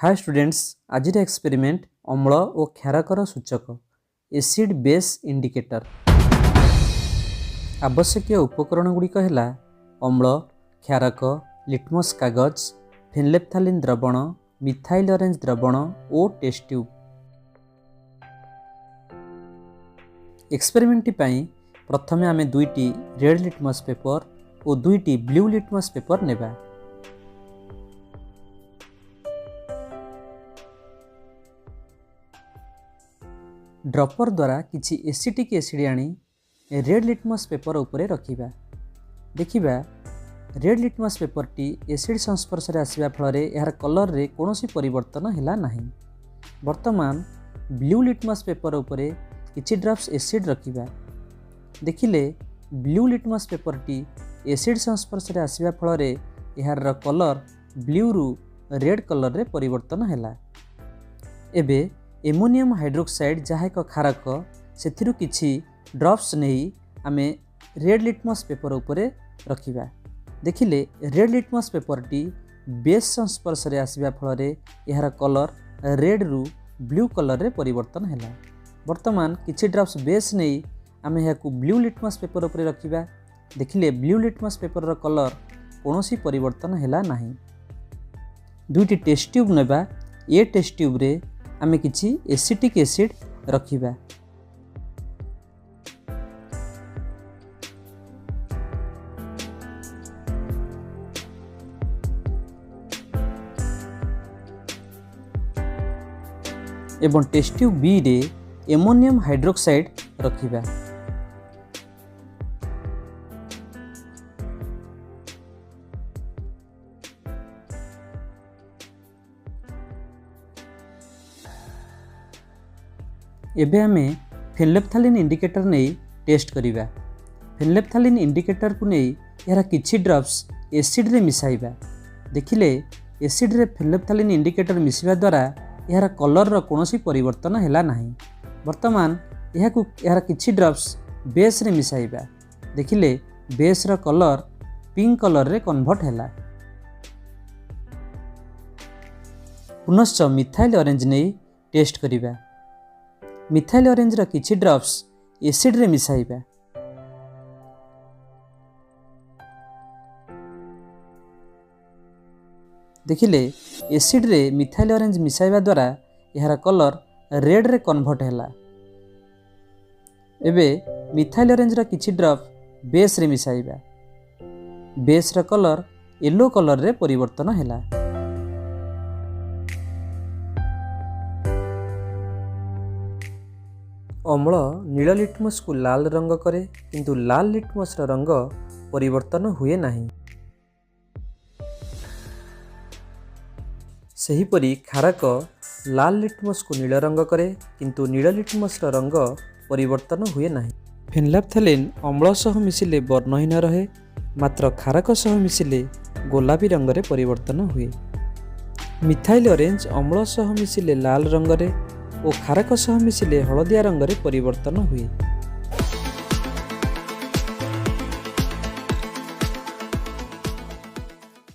Hi students, आज experiment अम्ल और क्षारकर सूचक एसिड बेस इंडिकेटर। आवश्यक उपकरण गुड़िक है अम्ल, क्षारक, लिटमस कागज, फेनोल्फथालीन द्रवण, मिथाइल ऑरेंज द्रवण और टेस्ट ट्यूब। एक्सपेरिमेंट प्रथमे आम दुईटी रेड लिटमस पेपर और दुईटी ब्लू लिटमस पेपर नेबा। ड्रपर द्वारा किसी एसिटिक एसिड आनी रेड लिटमस पेपर उपरे रखिबा। देखिबा रेड लिटमस पेपर टी एसिड संस्पर्श रे आसीबा फल यार कलर रे कोनोसी परिवर्तन हैला नाही। वर्तमान ब्लू लिटमस पेपर उपरे किछि ड्रॉप्स एसिड रखिबा। देखिले ब्लू लिटमस पेपर टी एसिड संस्पर्श रे आसीबा फल यार कलर ब्लू रु रेड कलर रे परिवर्तन हैला। एबे एमोनियम हाइड्रोक्साइड जहाँ एक क्षारक से किछि ड्रॉप्स नहीं आमे रेड लिटमस पेपर उपरे रखिबा। देखिले रेड लिटमस पेपर टी बेस संस्पर्श रे आसीबा फल यार कलर रेड रु ब्लू कलर रे परिवर्तन हैला। वर्तमान किछि ड्रॉप्स बेस नहीं आमे याकू ब्लू लिटमस पेपर उपरे रखिबा। देखिले ब्लू लिटमस पेपर रो कलर कोनोसी परिवर्तन हैला नाही। दुईटी टेस्ट ट्यूब नेबा। ए टेस्ट ट्यूब रे आमे किछि एसिटिक एसिड रखिबा। एवं टेस्ट ट्यूब बी रे एमोनियम हाइड्रोक्साइड रखिबा। एबे आमे फेनोल्फथालीन इंडिकेटर नहीं टेस्ट करिबा। फेनोल्फथालीन इंडिकेटर को नहीं यार किछि ड्रॉप्स एसिड रे मिसाइबा। देखिले एसिड रे फेनोल्फथालीन इंडिकेटर मिसिबा द्वारा यार कलर रो कोनोसी परिवर्तन हैला नाही। वर्तमान याकू यार किछि ड्रॉप्स बेस रे मिसाइबा। देखिले बेस रो कलर पिंक कलर रे कन्वर्ट हैला। पुनश्च मिथाइल ऑरेंज नहीं टेस्ट करिबा। मिथाइल ऑरेंज रा किछि ड्रॉप्स एसिड रे मिसाइबा। देखिले एसिड रे मिथाइल ऑरेंज मिसाइबा द्वारा यार कलर रेड रे कन्वर्ट हैला। एबे मिथाइल ऑरेंज रा किछि ड्रॉप बेस रे मिसाइबा। बेस रा कलर येलो कलर रे परिवर्तन हैला। अम्ल नील लिटमस को लाल रंग करे किंतु लाल लिटमस रंग परिवर्तन हुए नहीं। सेहीपरि क्षारक लाल लिटमस को नील रंग करे किंतु नील लिटमस रंग परिवर्तन हुए नहीं। फेनोल्फथालीन अम्ल सह मिसिले वर्णहीन रहे, मात्र क्षारक सह मिसिले गोलापी रंग रे परिवर्तन हुए। मिथाइल ऑरेंज अम्ल सह मिसिले लाल रंग रे और क्षारक सह मिसिले हलदिया रंग रे परिवर्तन हुए।